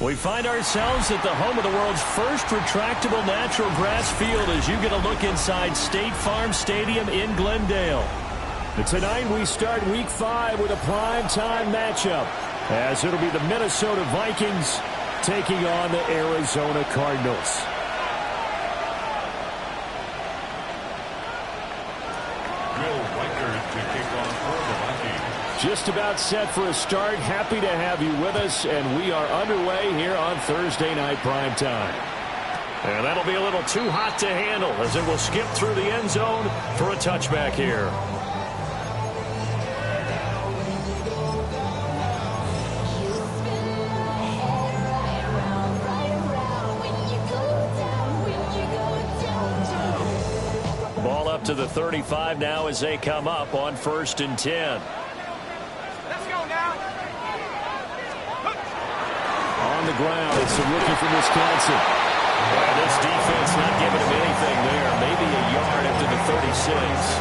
We find ourselves at the home of the world's first retractable natural grass field as you get a look inside State Farm Stadium in Glendale. And tonight we start Week 5 with a primetime matchup, as it'll be the Minnesota Vikings taking on the Arizona Cardinals. Just about set for a start. Happy to have you with us, and we are underway here on Thursday Night Primetime. And that'll be a little too hot to handle as it will skip through the end zone for a touchback here. Ball up to the 35 now as they come up on 1st and 10. On the ground, it's a rookie from Wisconsin. Yeah, this defense not giving him anything there. Maybe a yard after the 36.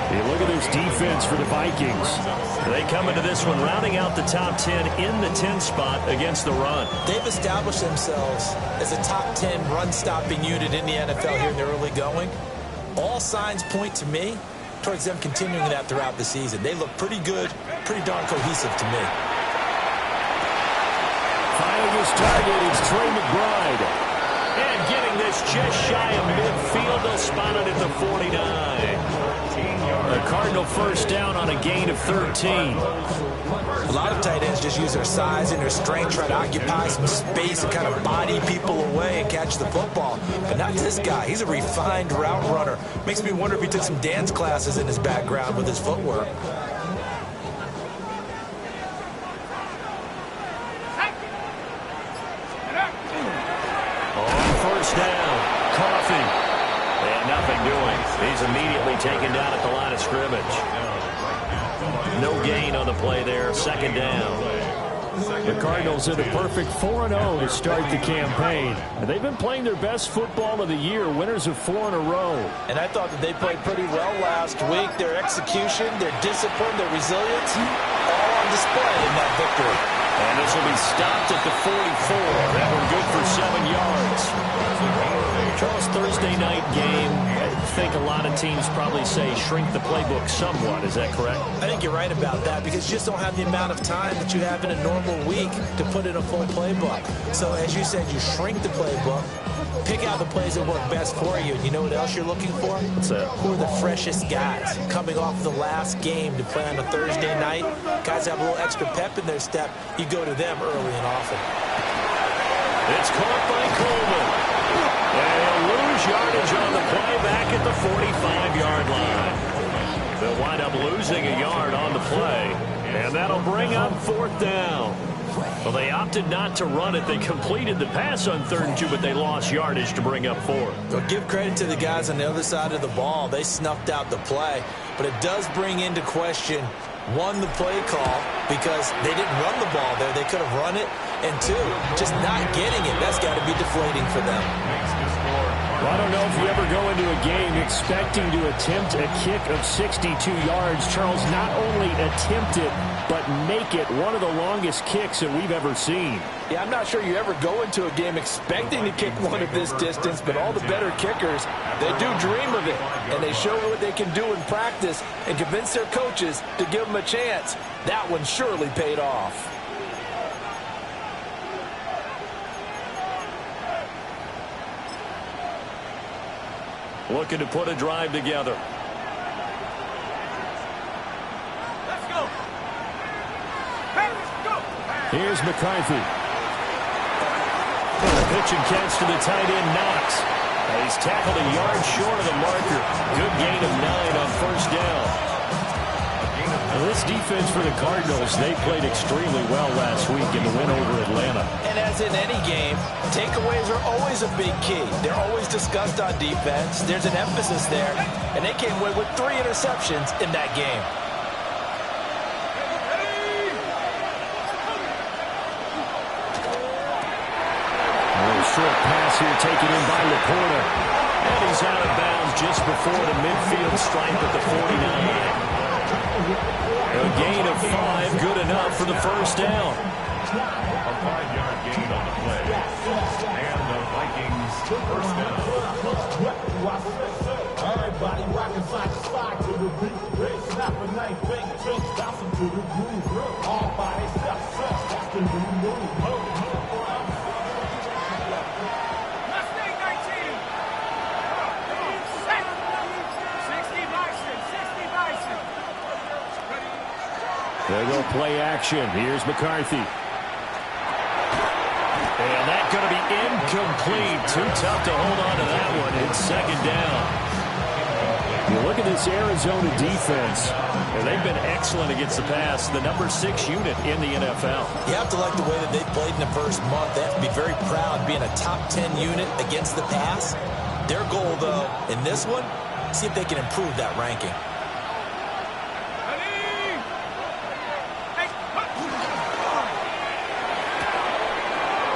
Hey, look at this defense for the Vikings. They come into this one rounding out the top 10 in the 10 spot against the run. They've established themselves as a top 10 run-stopping unit in the NFL here in the early going. All signs point to me towards them continuing that throughout the season. They look pretty good, pretty darn cohesive to me. Finding his target is Trey McBride. And getting this just shy of midfield. They'll spot it at the 49. The Cardinal first down on a gain of 13. A lot of tight ends just use their size and their strength, try to occupy some space and kind of body people away and catch the football. But not this guy. He's a refined route runner. Makes me wonder if he took some dance classes in his background with his footwork. He's immediately taken down at the line of scrimmage. No gain on the play there. 2nd down. The Cardinals are the perfect 4-0 to start the campaign. And they've been playing their best football of the year, winners of 4 in a row. And I thought that they played pretty well last week. Their execution, their discipline, their resilience, all on display in that victory. And this will be stopped at the 44. That one good for 7 yards. Charles, Thursday night game, I think a lot of teams probably say shrink the playbook somewhat. Is that correct? I think you're right about that because you just don't have the amount of time that you have in a normal week to put in a full playbook. So as you said, you shrink the playbook, pick out the plays that work best for you. And you know what else you're looking for? What's that? Who are the freshest guys coming off the last game to play on a Thursday night? Guys have a little extra pep in their step. You go to them early and often. It's caught by Coleman. And he'll lose yardage on the play back at the 45-yard line. They'll wind up losing a yard on the play. And that'll bring up 4th down. Well, they opted not to run it. They completed the pass on 3rd and 2, but they lost yardage to bring up 4. Well, give credit to the guys on the other side of the ball. They snuffed out the play. But it does bring into question, 1, the play call, because they didn't run the ball there. They could have run it. And 2, just not getting it. That's got to be deflating for them. Well, I don't know if you ever go into a game expecting to attempt a kick of 62 yards. Charles, not only attempt it, but make it one of the longest kicks that we've ever seen. Yeah, I'm not sure you ever go into a game expecting to kick one of this distance, but all the better kickers, they do dream of it. And they show what they can do in practice and convince their coaches to give them a chance. That one surely paid off. Looking to put a drive together. Let's go. Hey, let's go. Here's McCarthy. The pitch and catch to the tight end, Knox. He's tackled a yard short of the marker. Good gain of 9 on 1st down. Well, this defense for the Cardinals, they played extremely well last week in the win over Atlanta. And as in any game, takeaways are always a big key. They're always discussed on defense. There's an emphasis there. And they came away with 3 interceptions in that game. Short pass here taken in by Laporta. And he's out of bounds just before the midfield stripe at the 49. A gain of 5, good enough for the 1st down. A 5-yard gain on the play. And the Vikings first down. Everybody rocking side to side to the beat. Red snap a night, bang, change, bouncing to the groove. All body step, that's the new move. Mustang 19. 60 Bison, 60 Bison. They go play action. Here's McCarthy. And that's going to be incomplete. Too tough to hold on to that one. It's second down. You look at this Arizona defense, and they've been excellent against the pass. The number 6 unit in the NFL. You have to like the way that they played in the first month. They have to be very proud being a top 10 unit against the pass. Their goal, though, in this one, see if they can improve that ranking.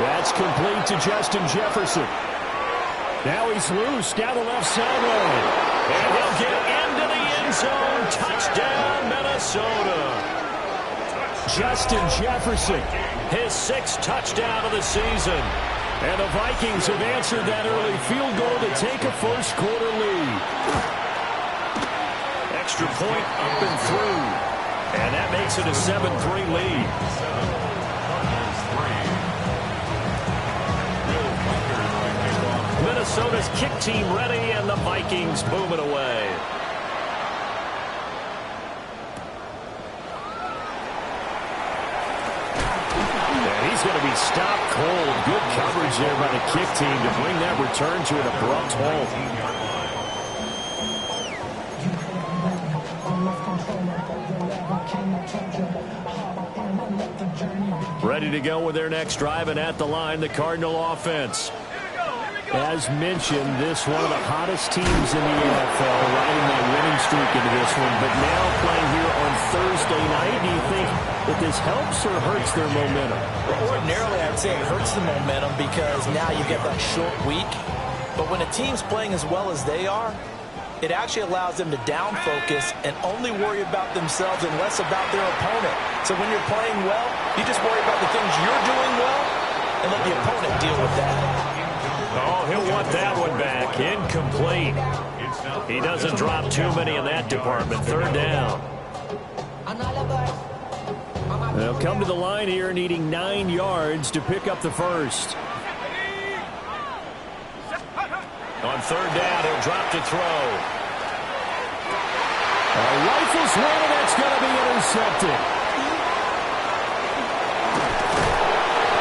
That's complete to Justin Jefferson. Now he's loose down the left sideline. And he'll get into the end zone. Touchdown, Minnesota. Justin Jefferson, his 6th touchdown of the season. And the Vikings have answered that early field goal to take a first-quarter lead. Extra point up and through. And that makes it a 7-3 lead. Minnesota's kick team ready, and the Vikings boom it away. And he's going to be stopped cold. Good coverage there by the kick team to bring that return to an abrupt halt. Ready to go with their next drive, and at the line, the Cardinal offense. As mentioned, this one of the hottest teams in the NFL, riding that winning streak into this one, but now playing here on Thursday night. Do you think that this helps or hurts their momentum? Well, ordinarily, I'd say it hurts the momentum because now you get that short week. But when a team's playing as well as they are, it actually allows them to down focus and only worry about themselves and less about their opponent. So when you're playing well, you just worry about the things you're doing well and let the opponent deal with that. Oh, he'll want that one back. Incomplete. He doesn't drop too many in that department. Third down. They'll come to the line here needing 9 yards to pick up the first. On third down, he'll drop to throw. Rifles one, and that's going to be intercepted.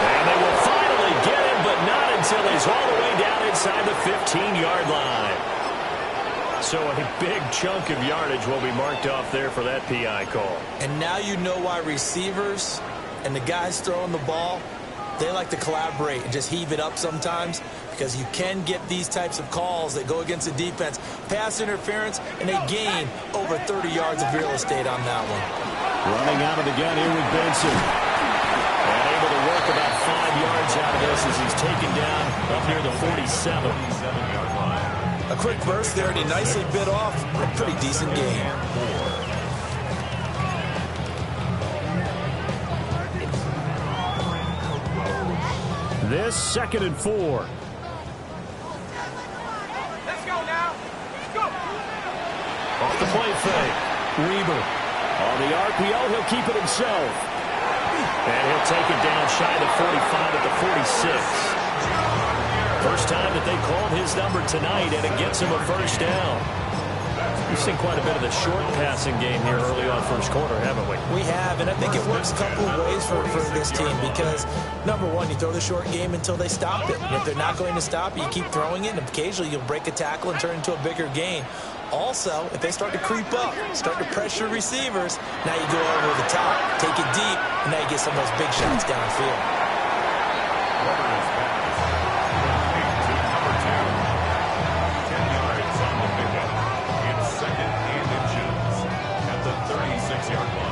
And they will finally get him, but not until he's all the way down inside the 15-yard line. So a big chunk of yardage will be marked off there for that PI call. And now you know why receivers and the guys throwing the ball, they like to collaborate and just heave it up sometimes, because you can get these types of calls that go against the defense. Pass interference, and they gain over 30 yards of real estate on that one. Running out of the gun here with Benson. And able to work about 5 yards out of this as he's taken down up near the 47-yard line. A quick burst there, and he nicely bit off a pretty decent game. This 2nd and 4. Let's go now. Go. Off the play fake. Reber. On the RPO, he'll keep it himself. And he'll take it down shy of the 45 at the 46. First time that they called his number tonight, and it gets him a first down. We've seen quite a bit of the short passing game here early on first quarter, haven't we? We have, and I think it works a couple of ways for this team because, number one, you throw the short game until they stop it. And if they're not going to stop it, you keep throwing it, and occasionally you'll break a tackle and turn into a bigger gain. Also, if they start to creep up, start to pressure receivers, now you go over the top, take it deep, and now you get some of those big shots downfield.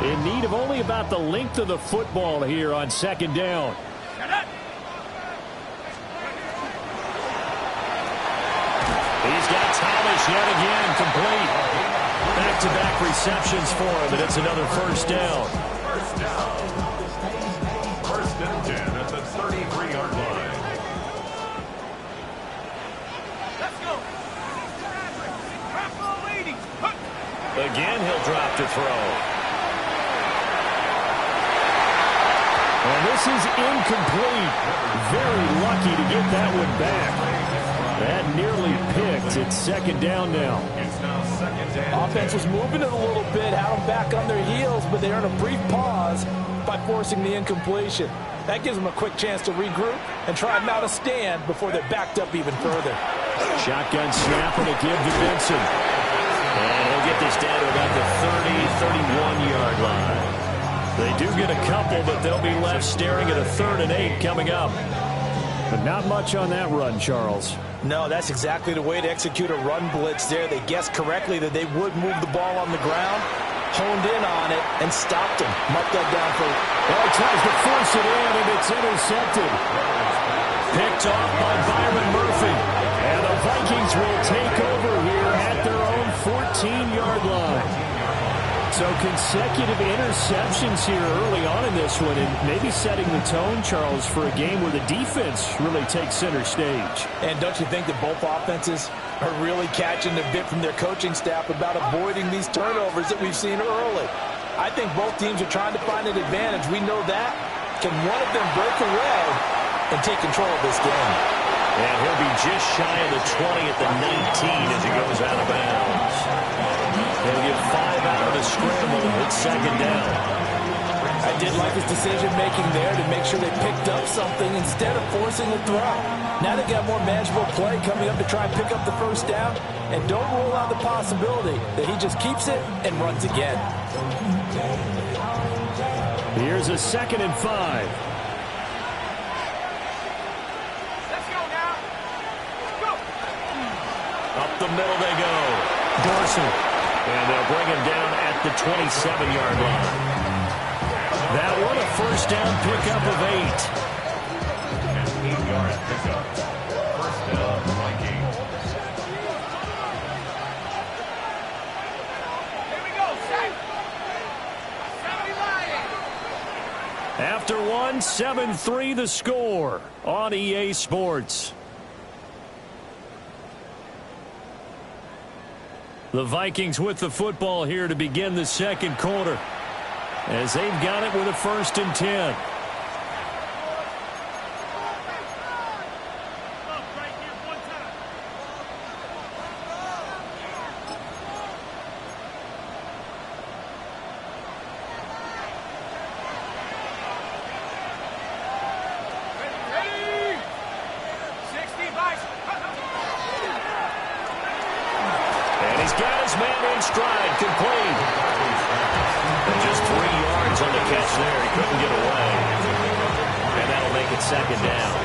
In need of only about the length of the football here on second down. He's got Thomas yet again, complete. Back-to-back receptions for him, and it's another first down. and 10 at the 33-yard line. Let's go. Crap all ladies. Hook. Again, he'll drop to throw. And this is incomplete. Very lucky to get that one back. That nearly picked. It's second down now. It's now second down. Offense was moving it a little bit, had them back on their heels, but they earned a brief pause by forcing the incompletion. That gives them a quick chance to regroup and try and mount a stand before they're backed up even further. Shotgun snap and a give to Benson. And he'll get this down to about the 30, 31-yard line. They do get a couple, but they'll be left staring at a 3rd and 8 coming up. But not much on that run, Charles. No, that's exactly the way to execute a run blitz there. They guessed correctly that they would move the ball on the ground, honed in on it, and stopped him. Marked that down for... Well, he tries to force it in, and it's intercepted. Picked off by Byron Murphy. And the Vikings will take over here at their own 14-yard line. So consecutive interceptions here early on in this one, and maybe setting the tone, Charles, for a game where the defense really takes center stage. And don't you think that both offenses are really catching the bit from their coaching staff about avoiding these turnovers that we've seen early? I think both teams are trying to find an advantage. We know that. Can one of them break away and take control of this game? And he'll be just shy of the 20 at the 19 as he goes out of bounds. He'll get 5 out of the scramble. It's second down. I did like his decision-making there to make sure they picked up something instead of forcing a throw. Now they got more manageable play coming up to try and pick up the first down. And don't rule out the possibility that he just keeps it and runs again. Here's a 2nd and 5. Let's go now. Go. Up the middle they go. Dorsey. And they'll bring him down at the 27-yard line. That one a first down pickup of 8. An 8-yard pickup. First down, Vikings. Here we go. Set. 70 After one, 7-3 the score on EA Sports. The Vikings with the football here to begin the second quarter, as they've got it with a 1st and 10. Ready. 60 Vikes. And he's got his man in stride, complete. And just 3 yards on the catch there. He couldn't get away. And that'll make it second down.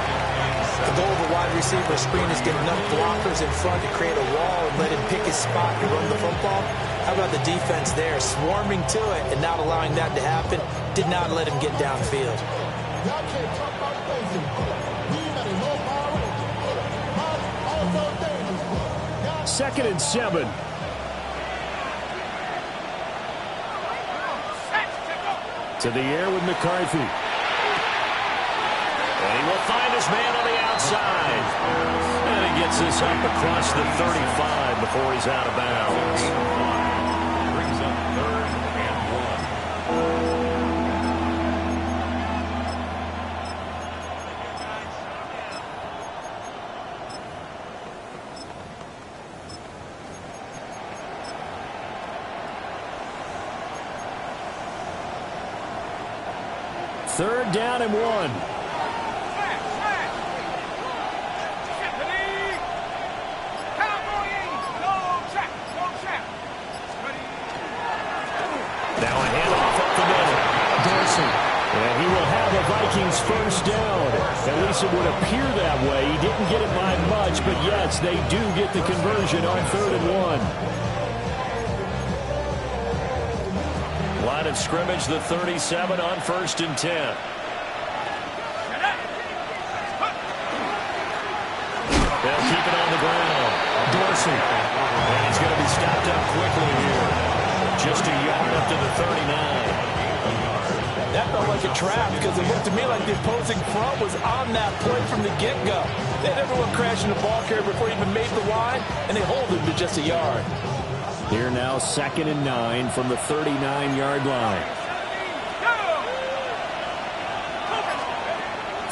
The goal of a wide receiver screen is get enough blockers in front to create a wall and let him pick his spot to run the football. How about the defense there, swarming to it and not allowing that to happen? Did not let him get downfield. Y'all can't talk about crazy. We got a low bar rate. Also dangerous. 2nd and 7. To the air with McCarthy. And he will find his man on the outside. And he gets this up across the 35 before he's out of bounds. Brings up 3rd and 1. Third down and 1. Now a handoff up the middle. Dorsey. And he will have a Vikings first down. At least it would appear that way. He didn't get it by much, but yes, they do get the conversion on 3rd and 1. Line of scrimmage, the 37 on 1st and 10. They'll keep it on the ground. Dorsey. And he's going to be stopped up quickly here. Just a yard up to the 39. That felt like a trapped because it looked to me like the opposing front was on that play from the get-go. They had everyone crashing the ball carrier before he even made the line, and they hold him to just a yard. Here now, 2nd and 9 from the 39-yard line.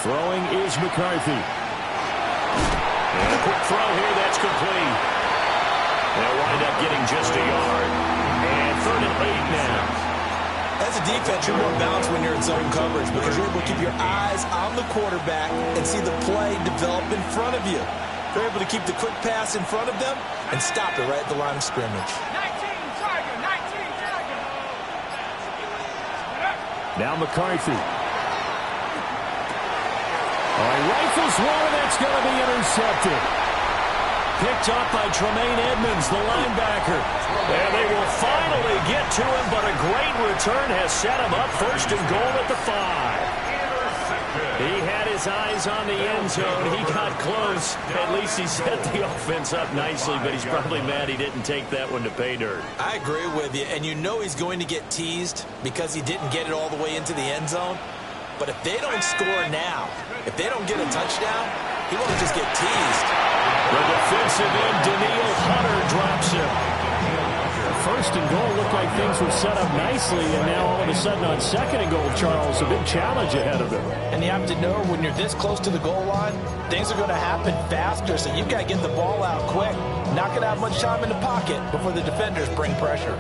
Throwing is McCarthy. And a quick throw here, that's complete. They'll wind up getting just a yard. And 3rd and 8 now. As a defense, you're more balanced when you're in zone coverage because you're able to keep your eyes on the quarterback and see the play develop in front of you. You're able to keep the quick pass in front of them and stop it right at the line of scrimmage. 19 Tiger, 19 Tiger. Now McCarthy. All right, rifles one, and that's going to be intercepted. Picked up by Tremaine Edmonds, the linebacker. And they will finally get to him, but a great return has set him up 1st and goal at the 5. He had his eyes on the end zone. He got close. At least he set the offense up nicely, but he's probably mad he didn't take that one to pay dirt. I agree with you, and you know he's going to get teased because he didn't get it all the way into the end zone. But if they don't score now, if they don't get a touchdown, he won't just get teased. The defensive end, Daniil Hunter, drops him. 1st and goal looked like things were set up nicely, and now all of a sudden on 2nd and goal, Charles, a big challenge ahead of them. And you have to know when you're this close to the goal line, things are going to happen faster, so you've got to get the ball out quick. Not going to have much time in the pocket before the defenders bring pressure.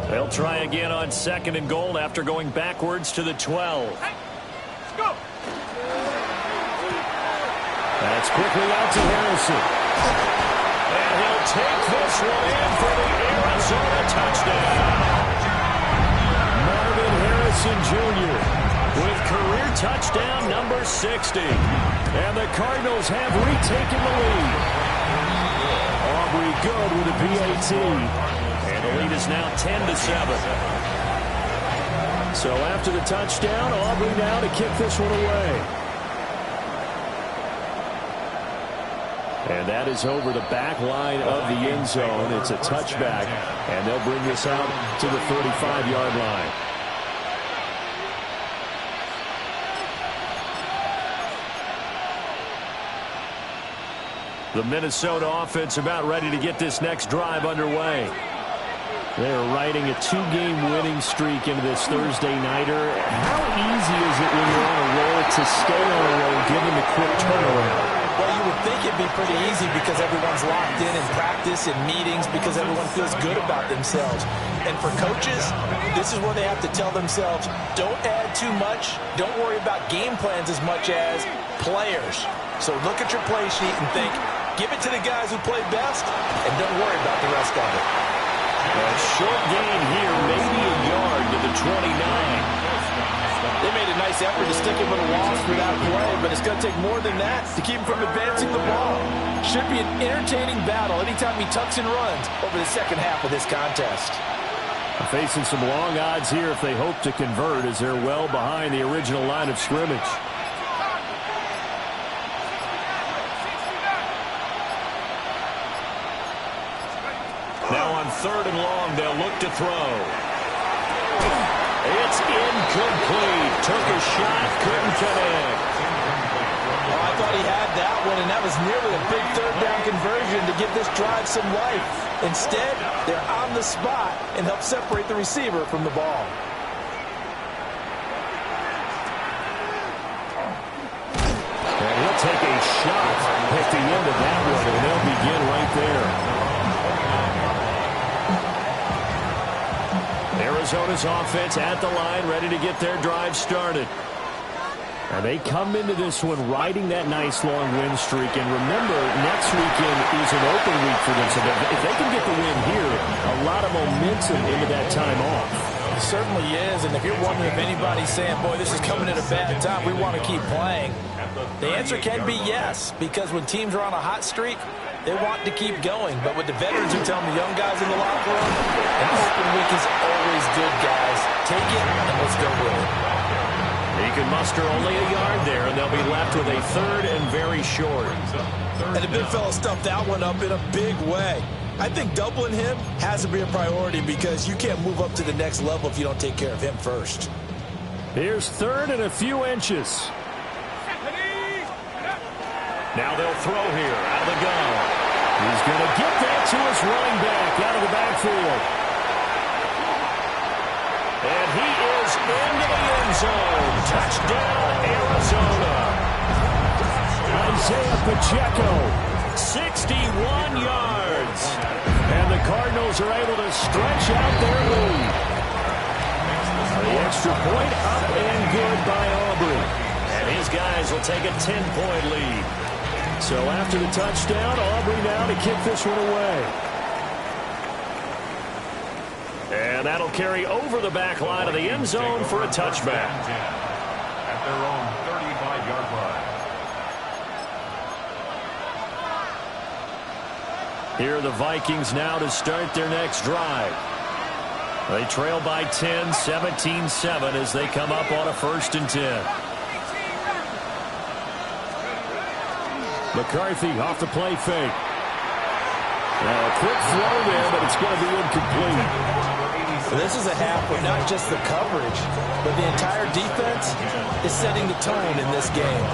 They'll try again on 2nd and goal after going backwards to the 12. Hey, let's go. That's quickly out to Harrison. And he'll take this one in for the Arizona touchdown. Marvin Harrison Jr. with career touchdown number 60. And the Cardinals have retaken the lead. Aubrey good with a PAT. And the lead is now 10-7. So after the touchdown, Aubrey now to kick this one away. And that is over the back line of the end zone. It's a touchback, and they'll bring this out to the 35-yard line. The Minnesota offense about ready to get this next drive underway. They're riding a 2-game winning streak into this Thursday nighter. How easy is it when you're on a roll to stay on a roll given the quick turnaround? Well, you would think it'd be pretty easy because everyone's locked in practice and meetings because everyone feels good about themselves. And for coaches, this is where they have to tell themselves, don't add too much. Don't worry about game plans as much as players. So look at your play sheet and think, give it to the guys who play best and don't worry about the rest of it. A short gain here, maybe a yard to the 29. They made a nice effort to stick him with a loss for that play, but it's going to take more than that to keep him from advancing the ball. Should be an entertaining battle anytime he tucks and runs over the second half of this contest. Facing some long odds here if they hope to convert as they're well behind the original line of scrimmage. Now on 3rd and long, they'll look to throw. It's incomplete. Took a shot, couldn't connect. Oh, I thought he had that one, and that was nearly a big 3rd down conversion to give this drive some life. Instead, they're on the spot and help separate the receiver from the ball. And he'll take a shot at the end of that one, and they'll begin right there. Arizona's offense at the line, ready to get their drive started. And they come into this one riding that nice long win streak. And remember, next weekend is an open week for them. So if they can get the win here, a lot of momentum into that time off. It certainly is. And if you're wondering if anybody's saying, boy, this is coming at a bad time, we want to keep playing, the answer can be yes. Because when teams are on a hot streak, they want to keep going. But with the veterans who tell the young guys in the locker room, an open week is always good, guys. Take it and let's go with it. He can muster only a yard there, and they'll be left with a 3rd and very short. And the big fella stuffed that one up in a big way. I think doubling him has to be a priority because you can't move up to the next level if you don't take care of him first. Here's third and a few inches. Now they'll throw here out of the gun. He's going to get that to his running back out of the backfield. And he is into the end zone. Touchdown, Arizona. Isaiah Pacheco. 61 yards. And the Cardinals are able to stretch out their lead. The extra point up and good by Aubrey. And his guys will take a 10-point lead. So after the touchdown, Aubrey now to kick this one away. And that'll carry over the back line of the end zone for a touchback. At their own 35-yard line. Here are the Vikings now to start their next drive. They trail by 10, 17-7 as they come up on a 1st and 10. McCarthy off the play fake. A quick throw there, but it's going to be incomplete. This is a half where not just the coverage, but the entire defense is setting the tone in this game.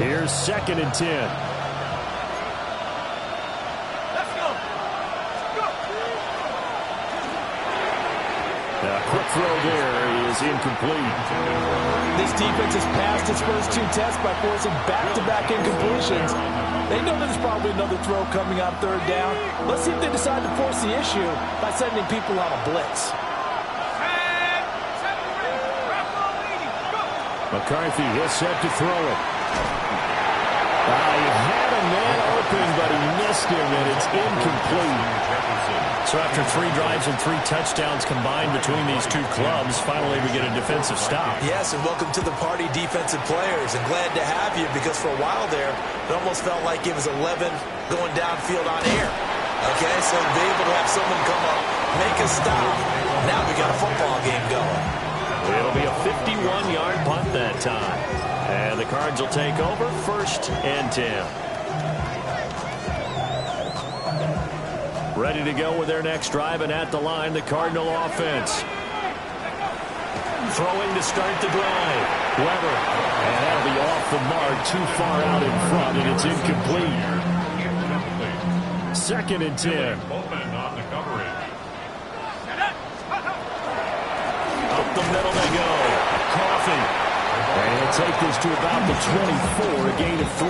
Here's 2nd and 10. Let's go. A quick throw there is incomplete. This defense has passed its first 2 tests by forcing back-to-back incompletions. They know there's probably another throw coming on 3rd down. Let's see if they decide to force the issue by sending people on a blitz. McCarthy is set to throw it. He had a man open, but he missed him, and it's incomplete. So after 3 drives and 3 touchdowns combined between these two clubs, finally we get a defensive stop. Yes, and welcome to the party, defensive players. And glad to have you, because for a while there, it almost felt like it was 11 going downfield on air. Okay, so to be able to have someone come up, make a stop, now we got a football game going. It'll be a 51-yard punt that time. And the Cards will take over 1st and 10. Ready to go with their next drive, and at the line, the Cardinal offense. Throwing to start the drive. Weber. And that'll be off the mark, too far out in front, and it's incomplete. 2nd and 10. Bowman on the coverage. Up the middle they go. Coffee. And he'll take this to about the 24, a gain of 3.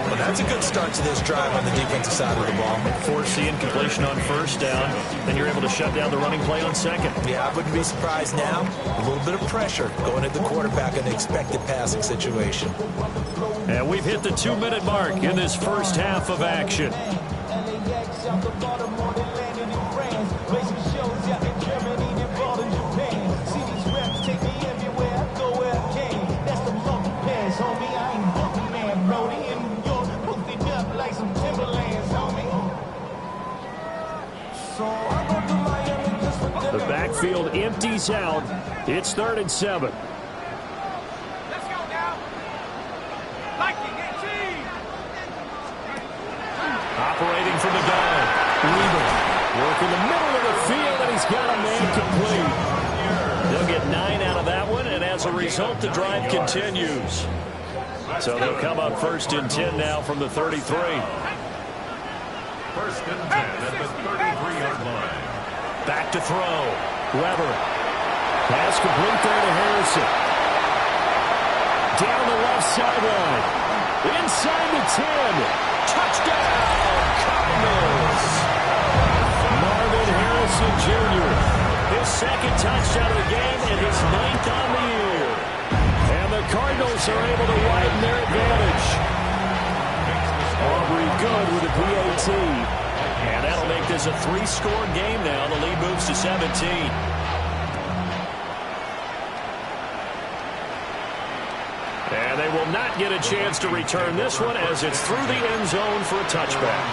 Well, that's a good start to this drive on the defensive side of the ball. Force the incompletion on 1st down. Then you're able to shut down the running play on 2nd. Yeah, I wouldn't be surprised now. A little bit of pressure going at the quarterback in the expected passing situation. And we've hit the 2-minute mark in this first half of action. The backfield empties out. It's 3rd and 7. Let's go now. Liking it, team. Operating from the gun. Weber working the middle of the field, and he's got a man complete. They'll get 9 out of that one, and as a result, the drive continues. So they'll come up 1st and 10 now from the 33. 1st and 10 at the 33-yard line. Back to throw. Weber. Pass complete there to Harrison. Down the left sideline. Inside the 10. Touchdown, Cardinals. Marvin Harrison Jr. His 2nd touchdown of the game and his 9th on the year. And the Cardinals are able to widen their advantage. Aubrey good with a PAT. And that'll make this a 3-score game now. The lead moves to 17. And they will not get a chance to return this one as it's through the end zone for a touchback.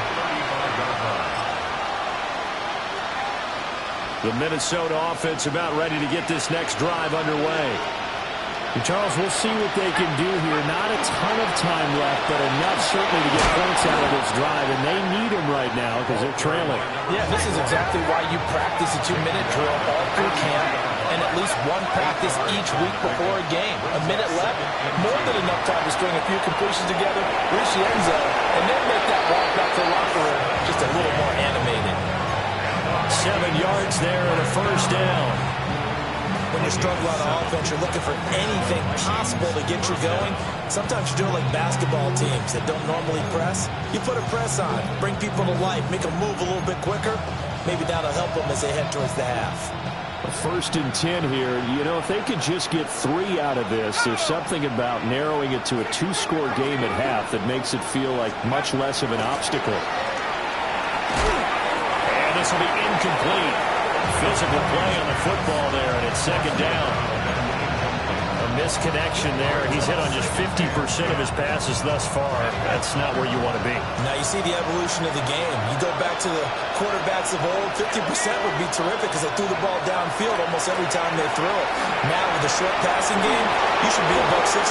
The Minnesota offense about ready to get this next drive underway. And Charles, we'll see what they can do here. Not a ton of time left, but enough certainly to get points out of this this drive, and they need him right now because they're trailing. Yeah, this is exactly why you practice a 2-minute drill all through camp and at least one practice each week before a game. A minute left, more than enough time to string a few completions together, reach the end zone, and then make that walk back to the locker room just a little more animated. 7 yards there and a first down. When you struggle on offense, you're looking for anything possible to get you going. Sometimes you do it like basketball teams that don't normally press. You put a press on, bring people to life, make them move a little bit quicker. Maybe that'll help them as they head towards the half. A 1st and 10 here. You know, if they could just get 3 out of this, there's something about narrowing it to a 2-score game at half that makes it feel like much less of an obstacle. And this will be incomplete. Physical play on the football there, and it's 2nd down. A misconnection there. He's hit on just 50% of his passes thus far. That's not where you want to be. Now you see the evolution of the game. You go back to the quarterbacks of old, 50% would be terrific because they threw the ball downfield almost every time they throw it. Now with the short passing game, you should be above 60%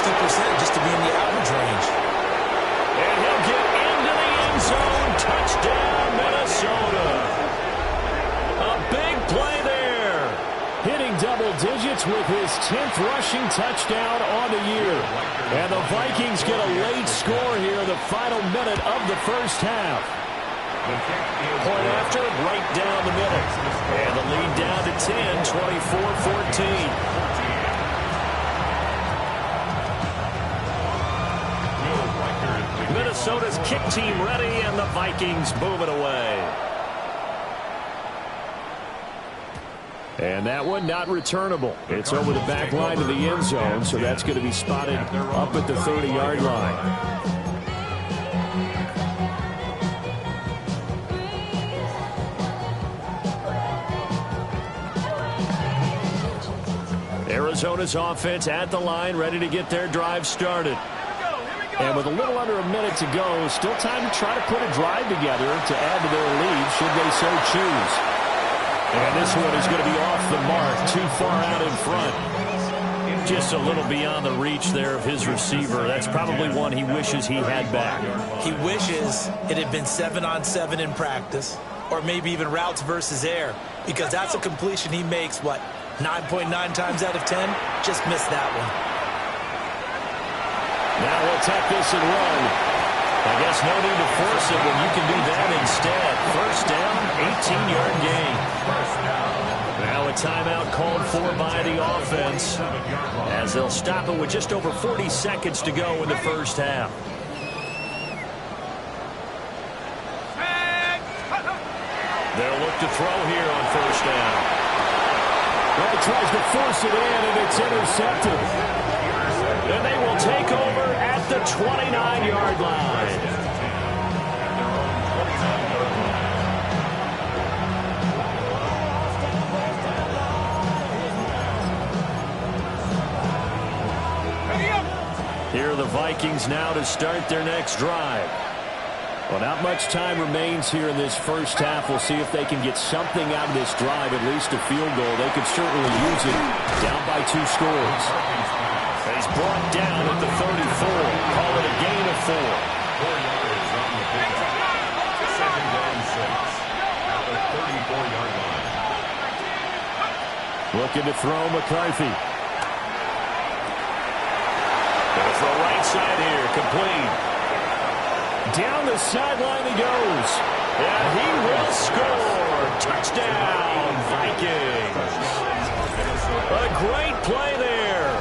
just to be in the average range. And he'll get into the end zone. Touchdown, Minnesota. A big play there. Hitting double digits with his 10th rushing touchdown on the year. And the Vikings get a late score here in the final minute of the first half. Point after, right down the middle. And the lead down to 10, 24-14. Minnesota's kick team ready, and the Vikings move it away. And that one not returnable. It's over the back line of the end zone, so that's going to be spotted up at the 30-yard line. Arizona's offense at the line, ready to get their drive started. And with a little under a minute to go, still time to try to put a drive together to add to their lead should they so choose. And this one is going to be off the mark, too far out in front. Just a little beyond the reach there of his receiver. That's probably one he wishes he had back. He wishes it had been 7-on-7 in practice, or maybe even routes versus air, because that's a completion he makes, 9.9 times out of 10? Just missed that one. Now we'll take this and run. I guess no need to force it when you can do that instead. First down, 18-yard gain. Now a timeout called for by the offense as they'll stop it with just over 40 seconds to go in the first half. They'll look to throw here on first down. Well, he tries to force it in, and it's intercepted. And they will take over at the 29-yard line. Here are the Vikings now to start their next drive. Well, not much time remains here in this first half. We'll see if they can get something out of this drive, at least a field goal. They could certainly use it down by 2 scores. He's brought down at the 34. Call it a gain of 4. 4 yards on the pickup. 2nd down 6 at the 34-yard line. Looking to throw McCarthy. Gonna throw right side here, complete. Down the sideline he goes. And he will score. Touchdown, Vikings. A great play there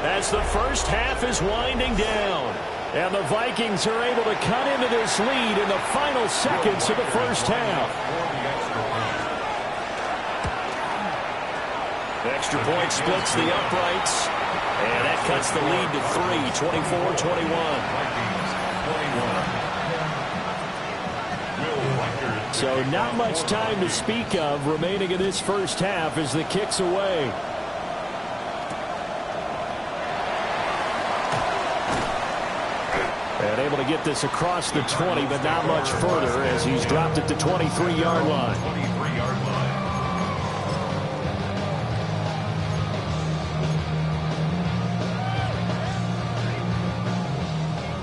as the first half is winding down. And the Vikings are able to cut into this lead in the final seconds of the first half. Extra point splits the uprights. And that cuts the lead to 3, 24-21. So not much time to speak of remaining in this first half as the kick's away. And able to get this across the 20, but not much further as he's dropped it to 23-yard line. 23-yard line.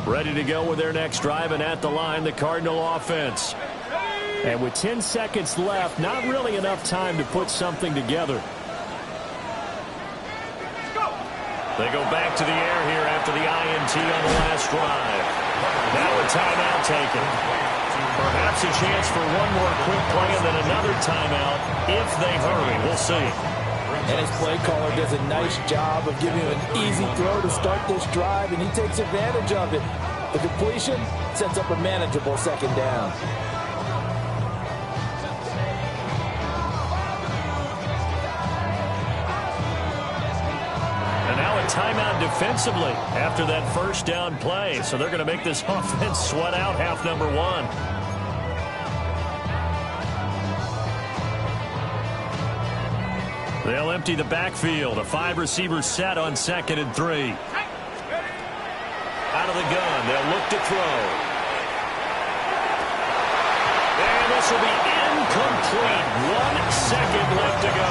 Ready to go with their next drive, and at the line, the Cardinal offense. And with 10 seconds left, not really enough time to put something together. They go back to the air here after the INT on the last drive. Now a timeout taken. Perhaps a chance for one more quick play and then another timeout if they hurry. We'll see. And his play caller does a nice job of giving him an easy throw to start this drive, and he takes advantage of it. The completion sets up a manageable second down. And now a timeout defensively after that first down play. So they're going to make this offense sweat out half number one. They'll empty the backfield. A 5-receiver set on 2nd and 3. Out of the gun. They'll look to throw. And this will be incomplete. 1 second left to go.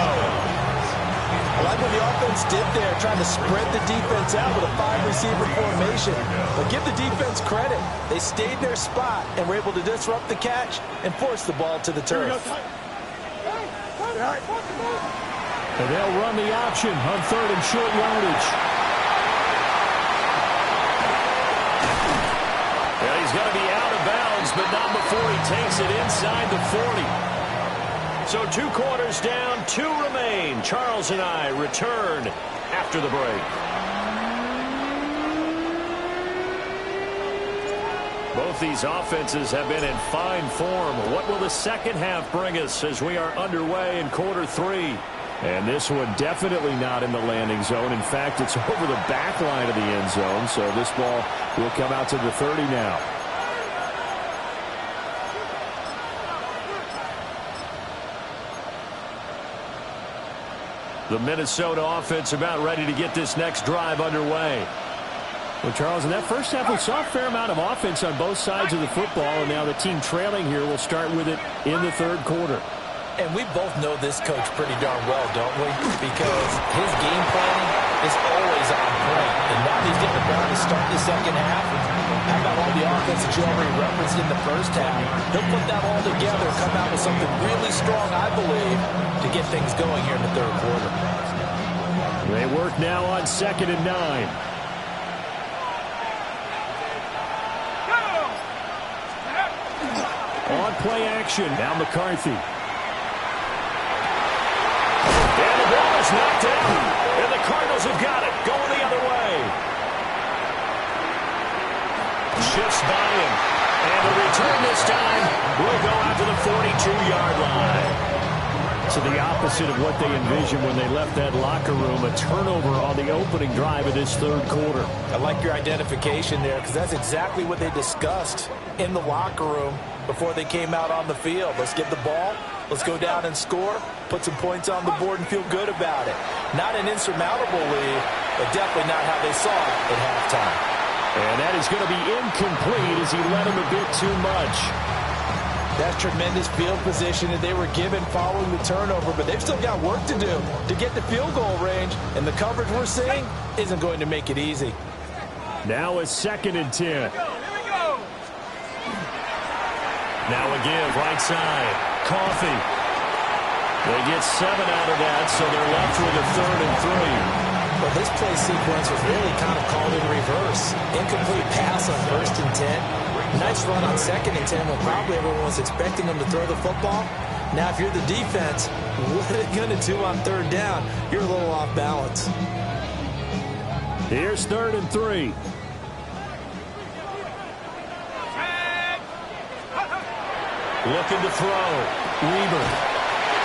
I like what the offense did there, trying to spread the defense out with a 5-receiver formation. But give the defense credit. They stayed their spot and were able to disrupt the catch and force the ball to the turf. And they'll run the option on 3rd and short yardage. Yeah, he's going to be out of bounds, but not before he takes it inside the 40. So 2 quarters down, 2 remain. Charles and I return after the break. Both these offenses have been in fine form. What will the second half bring us as we are underway in quarter 3? And this one definitely not in the landing zone. In fact, it's over the back line of the end zone. So this ball will come out to the 30 now. The Minnesota offense about ready to get this next drive underway. Well, Charles, in that first half, we saw a fair amount of offense on both sides of the football. And now the team trailing here will start with it in the 3rd quarter. And we both know this coach pretty darn well, don't we? Because his game planning is always on point. And now he's getting the ball to start the second half. How about all the offense that you already referenced in the first half? He'll put that all together, come out with something really strong, I believe, to get things going here in the 3rd quarter. They work now on 2nd and 9. On play action, now McCarthy. And the ball is knocked out. And the Cardinals have got it. Going the other way. Shifts by him. And the return this time will go out to the 42-yard line. So the opposite of what they envisioned when they left that locker room, a turnover on the opening drive of this 3rd quarter. I like your identification there because that's exactly what they discussed in the locker room before they came out on the field. Let's get the ball. Let's go down and score, put some points on the board, and feel good about it. Not an insurmountable lead, but definitely not how they saw it at halftime. And that is going to be incomplete as he led him a bit too much. That's tremendous field position that they were given following the turnover, but they've still got work to do to get the field goal range, and the coverage we're seeing isn't going to make it easy. Now a 2nd and 10. Now a give, right side. Coffee. They get 7 out of that, so they're left with a 3rd and 3. Well, this play sequence was really kind of called in reverse. Incomplete pass on 1st and 10. Nice run on 2nd and 10 when probably everyone was expecting them to throw the football. Now, if you're the defense, what are they going to do on 3rd down? You're a little off balance. Here's 3rd and 3. Looking to throw. Weaver.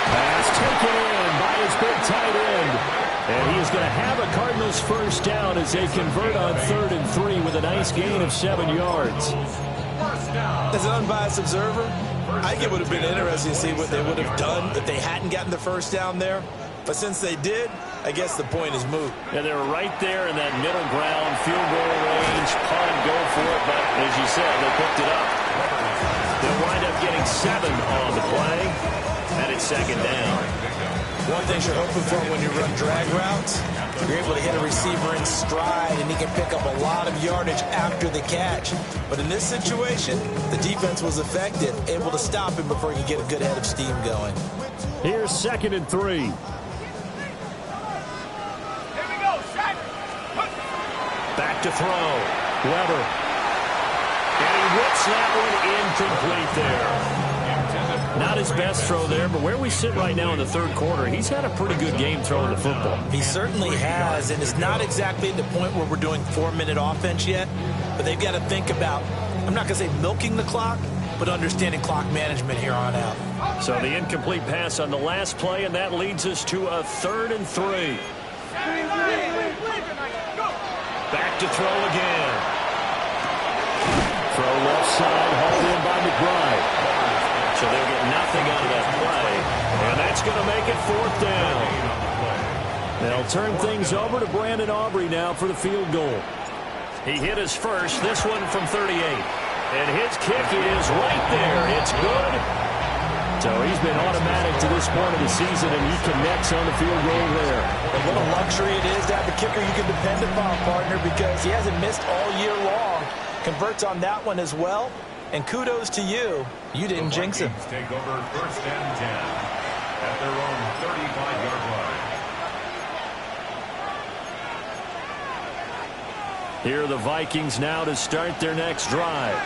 Pass taken in by his big tight end. And he is going to have a Cardinals first down as they convert on 3rd and 3 with a nice gain of 7 yards. As an unbiased observer, I think it would have been interesting to see what they would have done if they hadn't gotten the first down there. But since they did, I guess the point is moot. Yeah, they were right there in that middle ground, field goal range, punt, go for it. But as you said, they picked it up. They'll wind up getting 7 on the play, and it's 2nd down. One thing you're hoping for when you run drag routes, you're able to hit a receiver in stride, and he can pick up a lot of yardage after the catch. But in this situation, the defense was effective, able to stop him before he could get a good head of steam going. Here's 2nd and 3. Here we go, shot. Back to throw. Weber. And he whips that one incomplete there. Not his best throw there, but where we sit right now in the third quarter, he's had a pretty good game throwing the football. He certainly has, and it's not exactly at the point where we're doing 4-minute offense yet, but they've got to think about, I'm not going to say milking the clock, but understanding clock management here on out. So the incomplete pass on the last play, and that leads us to a 3rd and 3. Back to throw again. Throw left side, hauled in by McBride. So they'll get nothing out of that play, and that's going to make it 4th down. They'll turn things over to Brandon Aubrey now for the field goal. He hit his first, this one from 38. And his kick is right there. It's good. So he's been automatic to this point of the season, and he connects on the field goal there. And what a luxury it is to have a kicker you can depend upon, partner, because he hasn't missed all year long. Converts on that one as well. And kudos to you. You didn't jinx him. Take over 1st and 10 at their own 35-yard line. Here are the Vikings now to start their next drive.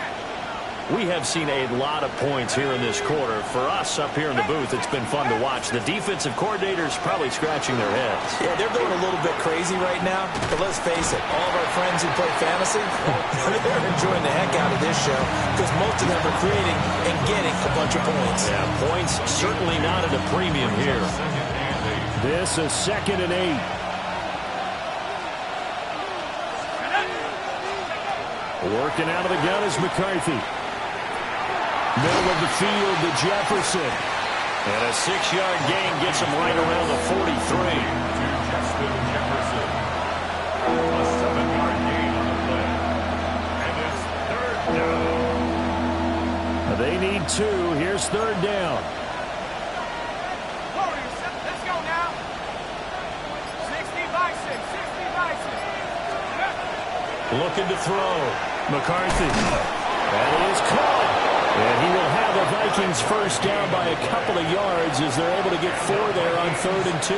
We have seen a lot of points here in this quarter. For us up here in the booth, it's been fun to watch. The defensive coordinators probably scratching their heads. Yeah, they're going a little bit crazy right now. But let's face it, all of our friends who play fantasy, they're enjoying the heck out of this show because most of them are creating and getting a bunch of points. Yeah, points certainly not at a premium here. This is 2nd and 8. Working out of the gun is McCarthy. Middle of the field to Jefferson. And a 6-yard gain gets him right around the 43. Justin Jefferson. A 7-yard gain on the play. And it's 3rd down. They need 2. Here's 3rd down. Let's go now. 60 Vikes, 60 Vikes. Looking to throw. McCarthy. That is caught. And he will have the Vikings first down by a couple of yards as they're able to get 4 there on 3rd and 2.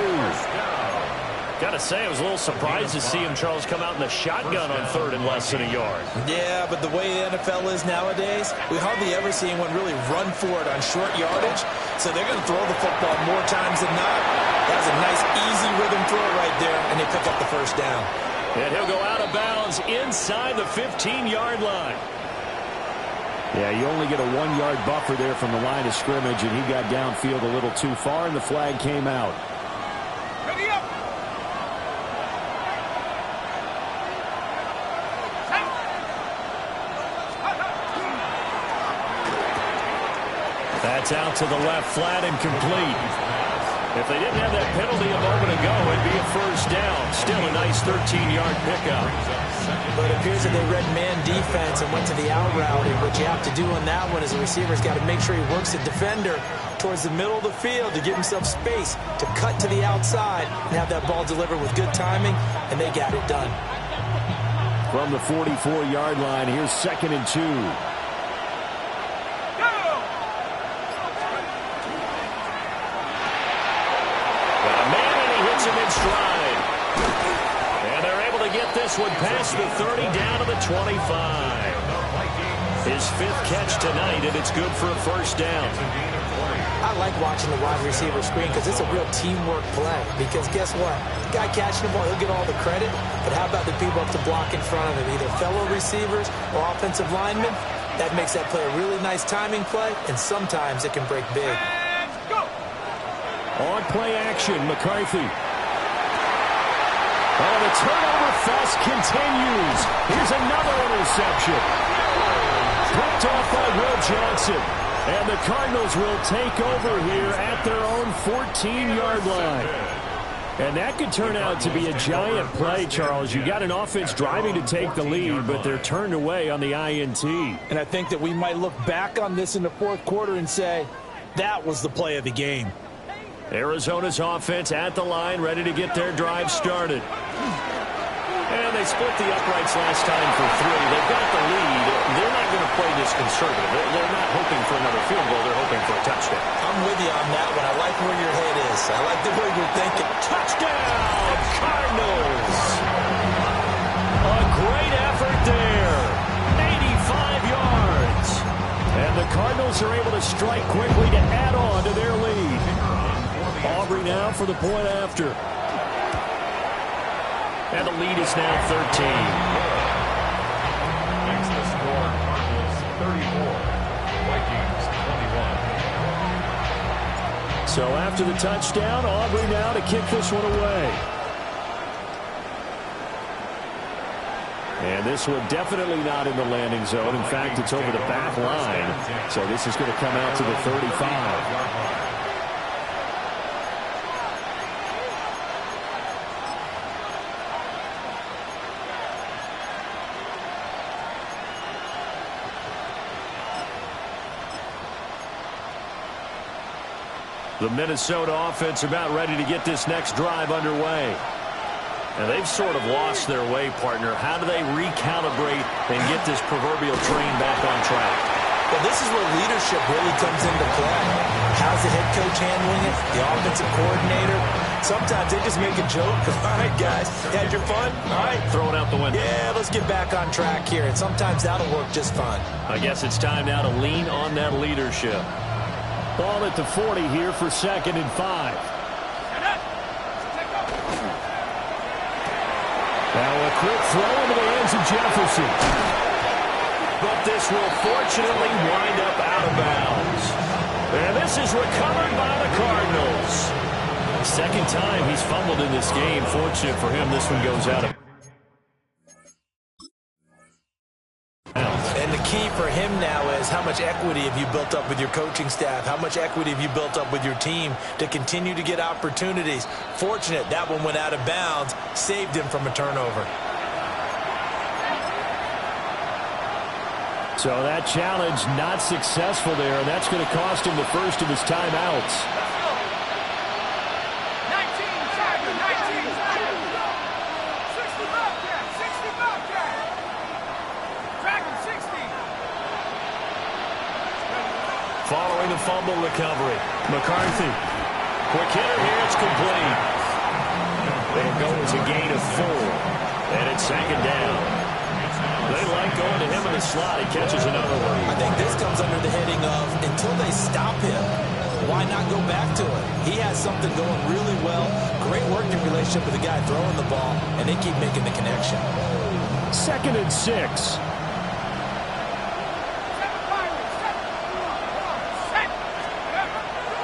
Got to say, I was a little surprised to see him, Charles, come out in the shotgun on 3rd and less than a yard. Yeah, but the way the NFL is nowadays, we hardly ever see anyone really run for it on short yardage. So they're going to throw the football more times than not. That was a nice, easy rhythm throw right there, and they pick up the first down. And he'll go out of bounds inside the 15-yard line. Yeah, you only get a 1-yard buffer there from the line of scrimmage, and he got downfield a little too far, and the flag came out. Ready up. That's out to the left, flat and complete. If they didn't have that penalty a moment ago, it'd be a first down. Still a nice 13-yard pickup. But it appears that they read man defense and went to the out route. And what you have to do on that one is the receiver's got to make sure he works the defender towards the middle of the field to give himself space to cut to the outside and have that ball delivered with good timing, and they got it done. From the 44-yard line, here's 2nd and 2. Stride. And they're able to get this one past the 30 down to the 25. His 5th catch tonight, and it's good for a first down. I like watching the wide receiver screen because it's a real teamwork play. Because guess what? The guy catching the ball, he'll get all the credit. But how about the people up to block in front of him? Either fellow receivers or offensive linemen. That makes that play a really nice timing play, and sometimes it can break big. On play action, McCarthy. Oh, the turnover fest continues. Here's another interception. Picked off by Will Johnson. And the Cardinals will take over here at their own 14-yard line. And that could turn out to be a giant play, Charles. You got an offense driving to take the lead, but they're turned away on the INT. And I think that we might look back on this in the 4th quarter and say, that was the play of the game. Arizona's offense at the line, ready to get their drive started. And they split the uprights last time for 3. They've got the lead. They're not going to play this conservative. They're not hoping for another field goal. They're hoping for a touchdown. I'm with you on that one. I like where your head is. I like the way you're thinking. Touchdown, Cardinals! A great effort there. 85 yards. And the Cardinals are able to strike quickly to add on to their lead. Aubrey now for the point after. And the lead is now 13. Makes the score Cardinals 34, Vikings 21. So after the touchdown, Aubrey now to kick this one away. And this one definitely not in the landing zone. In fact, it's over the back line. So this is going to come out to the 35. The Minnesota offense about ready to get this next drive underway. And they've sort of lost their way, partner. How do they recalibrate and get this proverbial train back on track? Well, this is where leadership really comes into play. How's the head coach handling it? The offensive coordinator? Sometimes they just make a joke. All right, guys, had your fun? All right. Throw it out the window. Yeah, let's get back on track here. And sometimes that'll work just fine. I guess it's time now to lean on that leadership. Ball at the 40 here for 2nd and 5. Now a quick throw into the hands of Jefferson. But this will fortunately wind up out of bounds. And this is recovered by the Cardinals. Second time he's fumbled in this game. Fortunate for him, this one goes out of bounds. And the key for him now is how much equity have you built up with your coaching staff? How much equity have you built up with your team to continue to get opportunities? Fortunate that one went out of bounds, saved him from a turnover. So that challenge not successful there, and that's going to cost him the first of his timeouts. 60. Following the fumble recovery, McCarthy. Quick hitter here, it's complete. It'll go as a gain of 4. And it's 2nd down. They like going to him in the slot. He catches another one. I think this comes under the heading of until they stop him, why not go back to it? He has something going really well. Great working relationship with the guy throwing the ball, and they keep making the connection. 2nd and 6.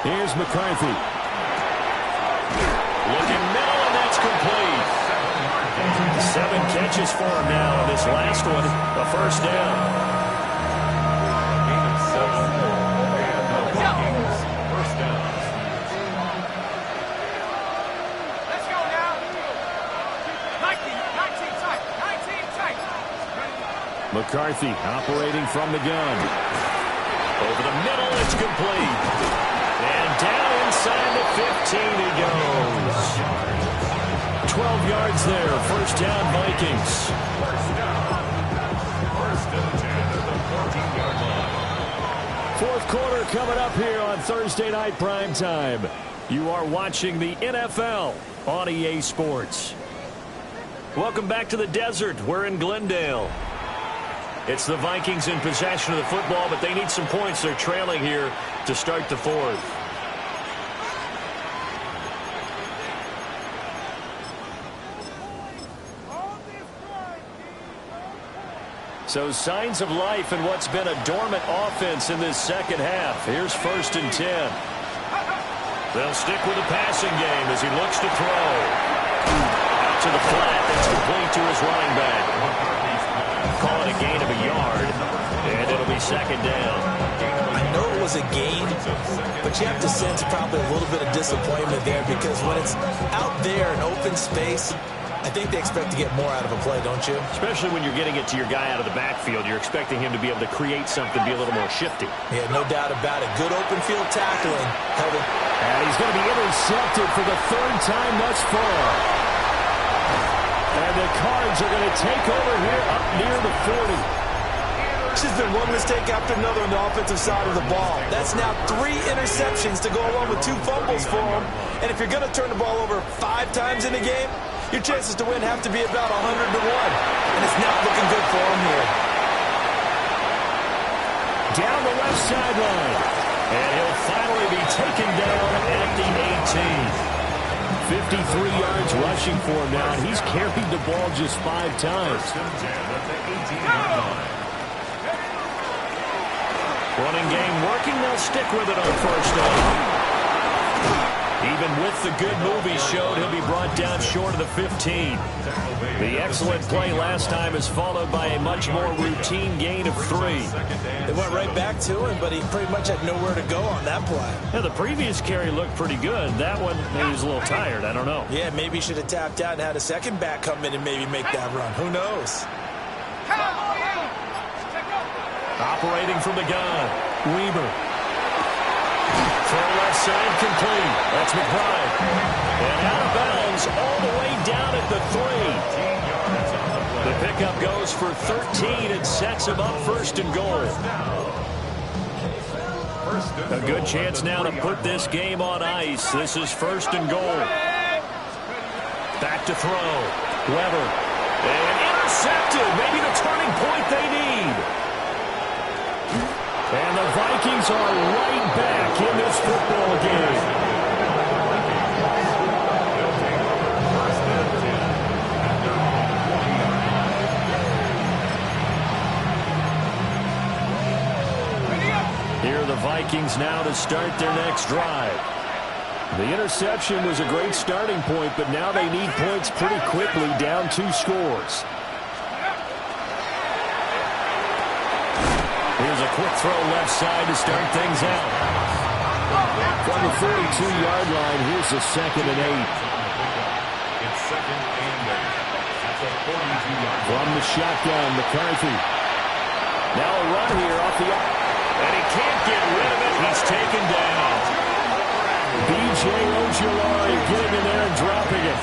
Here's McCarthy. Looking middle, and that's complete. 7 catches for him now. This last one, a first down. Gain of 7. And the Vikings first down. Let's go now. 19 tight. McCarthy operating from the gun. Over the middle, it's complete. And down inside the 15 he goes. 12 yards there. First down, Vikings. First down. First and 10 at the 14-yard line. Fourth quarter coming up here on Thursday Night Primetime. You are watching the NFL on EA Sports. Welcome back to the desert. We're in Glendale. It's the Vikings in possession of the football, but they need some points. They're trailing here to start the 4th. So signs of life in what's been a dormant offense in this second half. Here's 1st and 10. They'll stick with the passing game as he looks to throw. Out to the flat. That's complete to his running back. Call it a gain of a yard, and it'll be 2nd down. I know it was a gain, but you have to sense probably a little bit of disappointment there because when it's out there in open space, I think they expect to get more out of a play, don't you? Especially when you're getting it to your guy out of the backfield. You're expecting him to be able to create something, be a little more shifty. Yeah, no doubt about it. Good open field tackling. Held it. And he's going to be intercepted for the third time thus far. And the Cards are going to take over here up near the 40. It's just been one mistake after another on the offensive side of the ball. That's now 3 interceptions to go along with 2 fumbles for him. And if you're going to turn the ball over 5 times in a game, your chances to win have to be about 100 to 1. And it's not looking good for him here. Down the left sideline. And he'll finally be taken down at the 18. 53 yards rushing for him now, and he's carried the ball just 5 times. Running game working. They'll stick with it on first down. Even with the good move he showed, he'll be brought down short of the 15. The excellent play last time is followed by a much more routine gain of 3. They went right back to him, but he pretty much had nowhere to go on that play. Yeah, the previous carry looked pretty good. That one, maybe he was a little tired. I don't know. Yeah, maybe he should have tapped out and had a second back come in and maybe make that run. Who knows? Operating from the gun, Weber. Throw left side complete. That's McBride. And out of bounds all the way down at the 3. The pickup goes for 13 and sets him up first and goal. A good chance now to put this game on ice. This is first and goal. Back to throw. Weber. And intercepted. Maybe the turning point they need. And the Vikings are right back in this football game. Here are the Vikings now to start their next drive. The interception was a great starting point, but now they need points pretty quickly, down 2 scores. Here's a quick throw left side to start things out. From the 42-yard line, here's a 2nd and 8. It's 2nd and 8. That's a 42-yard. From the shotgun, McCarthy. Now a run here off the... And he can't get rid of it. He's taken down. B.J. Ojulari getting in there and dropping it.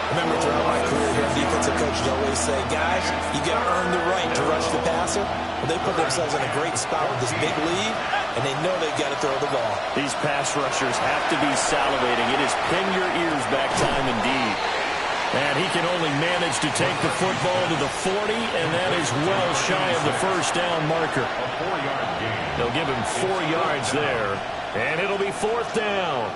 Remember, throughout my career here, defensive coaches always say, guys, you got to earn the right to rush the passer. Well, they put themselves in a great spot with this big lead, and they know they've got to throw the ball. These pass rushers have to be salivating. It is pin your ears back time indeed. And he can only manage to take the football to the 40, and that is well shy of the first down marker. A 4-yard gain. They'll give him 4 yards there, and it'll be 4th down.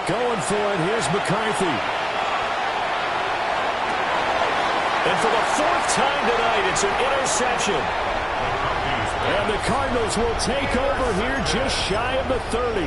Going for it, here's McCarthy. And for the 4th time tonight, it's an interception. And the Cardinals will take over here just shy of the 30.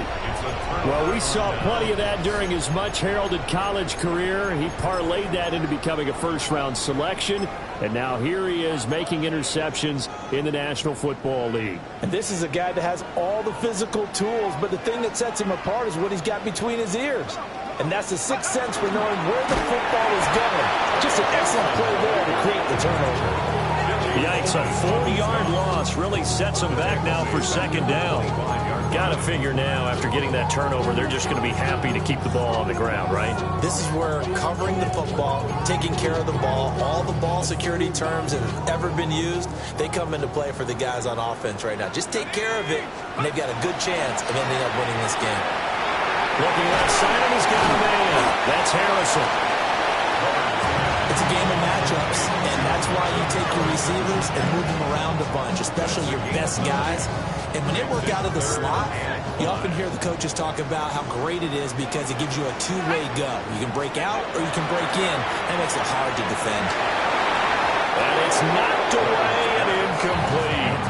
Well, we saw plenty of that during his much-heralded college career. He parlayed that into becoming a first-round selection. And now here he is making interceptions in the National Football League. And this is a guy that has all the physical tools, but the thing that sets him apart is what he's got between his ears. And that's the sixth sense for knowing where the football is going. Just an excellent play there to create the turnover. Yikes, a 4-yard loss really sets them back now for 2nd down. Got to figure now, after getting that turnover, they're just going to be happy to keep the ball on the ground, right? This is where covering the football, taking care of the ball, all the ball security terms that have ever been used, they come into play for the guys on offense right now. Just take care of it, and they've got a good chance of ending up winning this game. Looking left side, and he's got a man. That's Harrison. It's a game of matchups, and that's why you take your receivers and move them around a bunch, especially your best guys. And when they work out of the slot, you often hear the coaches talk about how great it is because it gives you a two-way go. You can break out or you can break in. That makes it hard to defend. And it's knocked away and incomplete.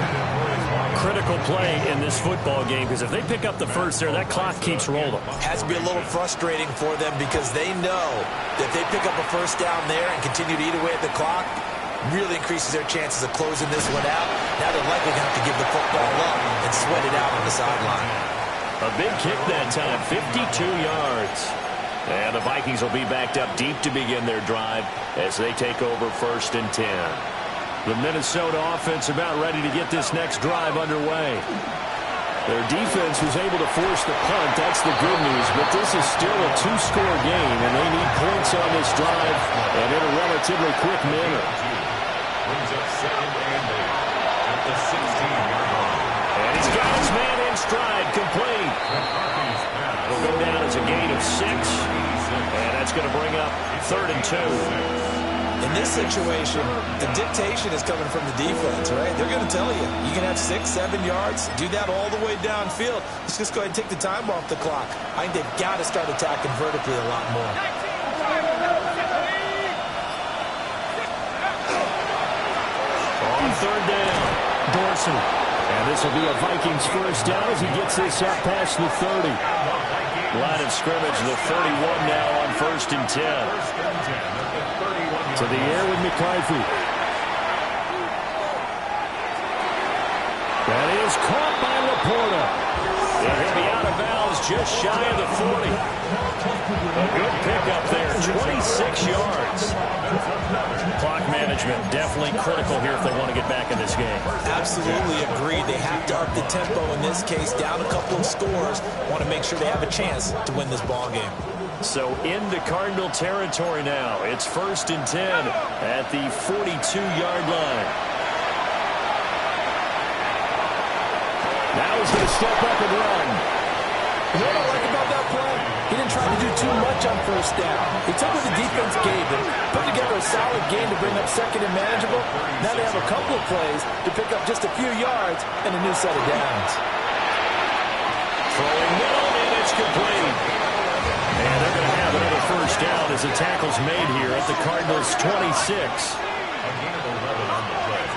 Critical play in this football game because if they pick up the first there, that clock keeps rolling. Has to be a little frustrating for them because they know that if they pick up a first down there and continue to eat away at the clock, really increases their chances of closing this one out. Now they're likely going to have to give the football up and sweat it out on the sideline. A big kick that time, 52 yards. And the Vikings will be backed up deep to begin their drive as they take over 1st and 10. The Minnesota offense about ready to get this next drive underway. Their defense was able to force the punt. That's the good news. But this is still a two-score game, and they need points on this drive and in a relatively quick manner. Brings up 2nd and 8 at the 16-yard line. And he's got his man in stride, complete. It'll go down as a gain of 6. And that's going to bring up 3rd and 2. In this situation, the dictation is coming from the defense, right? They're going to tell you, you can have 6, 7 yards, do that all the way downfield. Let's just go ahead and take the time off the clock. I think they've got to start attacking vertically a lot more. On 3rd down, Dorsey. And this will be a Vikings first down as he gets this up past the 30. Line of scrimmage, the 31 now on 1st and 10. To the air with McCarthy. That is caught by Laporta. And he'll be out of bounds just shy of the 40. A good pickup there, 26 yards. Clock management definitely critical here if they want to get back in this game. Absolutely agreed. They have to up the tempo in this case, down a couple of scores. Want to make sure they have a chance to win this ball game. So into Cardinal territory now. It's 1st and 10 at the 42-yard line. Now he's going to step up and run. What I like about that play, he didn't try to do too much on 1st down. He took what the defense gave him, put together a solid game to bring up 2nd and manageable. Now they have a couple of plays to pick up just a few yards and a new set of downs. Throwing middle, and it's complete. And they're going to have another first down as the tackle's made here at the Cardinals' 26. A gain of 11 on the play.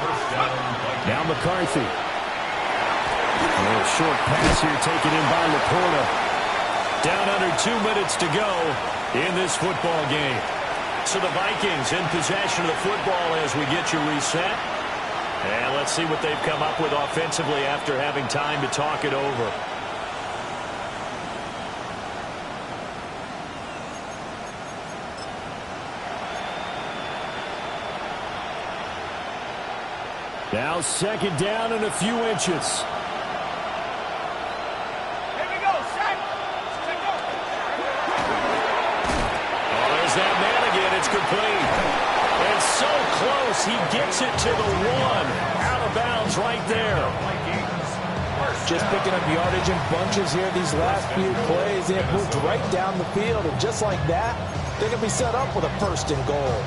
First down. Now McCarthy. A little short pass here taken in by Laporta. Down under 2 minutes to go in this football game. So the Vikings in possession of the football as we get you reset. And let's see what they've come up with offensively after having time to talk it over. Now 2nd down and a few inches. Here we go, Shaq. Oh, there's that man again. It's complete. And so close. He gets it to the 1. Out of bounds right there. Just picking up yardage in bunches here these last few plays. They have moved right down the field, and just like that, they're going to be set up with a 1st and goal.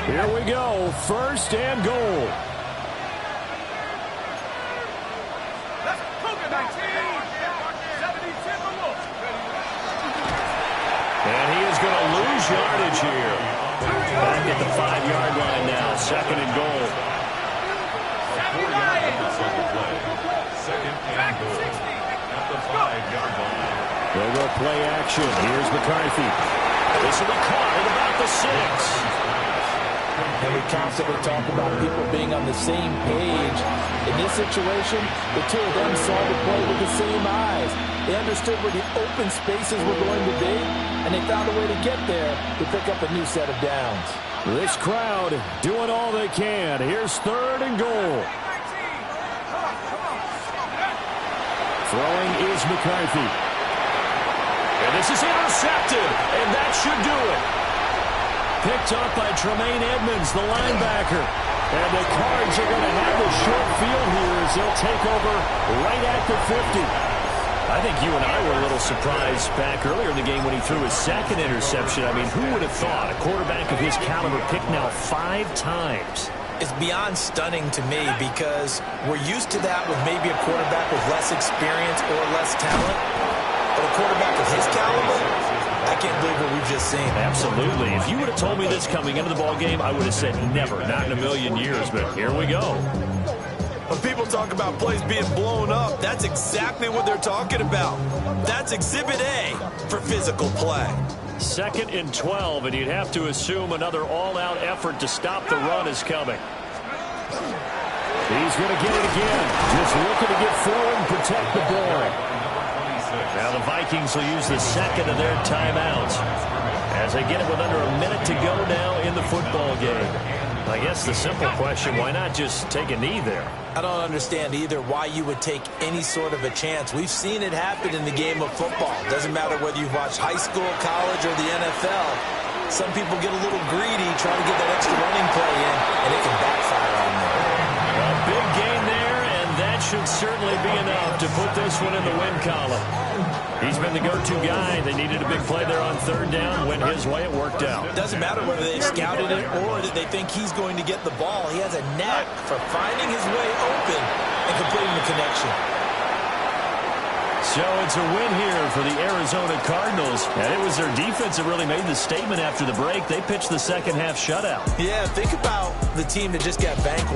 Here we go, 1st and goal. Let's cook it, 19. 72 for Wolf. And he is going to lose yardage here. Back at the 5-yard line now, 2nd and goal. 4 yards on the play. 2nd and goal at the 5-yard line. They'll go play action. Here's McCarthy. This will be caught at about the 6. And we constantly talk about people being on the same page. In this situation, the two of them saw the play with the same eyes. They understood where the open spaces were going to be, and they found a way to get there to pick up a new set of downs. This crowd doing all they can. Here's 3rd and goal. Throwing is McCarthy. And this is intercepted, and that should do it. Picked up by Tremaine Edmonds, the linebacker. And the Cards are going to have a short field here as they'll take over right at the 50. I think you and I were a little surprised back earlier in the game when he threw his second interception. I mean, who would have thought a quarterback of his caliber picked now 5 times? It's beyond stunning to me because we're used to that with maybe a quarterback with less experience or less talent. But a quarterback of his caliber, I can't believe what we've just seen. Absolutely. If you would have told me this coming into the ballgame, I would have said never, not in a million years. But here we go. When people talk about plays being blown up, that's exactly what they're talking about. That's Exhibit A for physical play. 2nd and 12, and you'd have to assume another all-out effort to stop the run is coming. He's going to get it again. Just looking to get forward and protect the ball. Now the Vikings will use the second of their timeouts as they get it with under a minute to go now in the football game. I guess the simple question, why not just take a knee there? I don't understand either why you would take any sort of a chance. We've seen it happen in the game of football. Doesn't matter whether you've watched high school, college, or the NFL. Some people get a little greedy trying to get that extra running play in, and it can backfire on them. A big gain there, and that should certainly be enough to put this one in the win column. He's been the go-to guy. They needed a big play there on 3rd down. Went his way. It worked out. Doesn't matter whether they scouted it or that they think he's going to get the ball. He has a knack for finding his way open and completing the connection. So it's a win here for the Arizona Cardinals. And it was their defense that really made the statement after the break. They pitched the second half shutout. Yeah, think about the team that just got vanquished.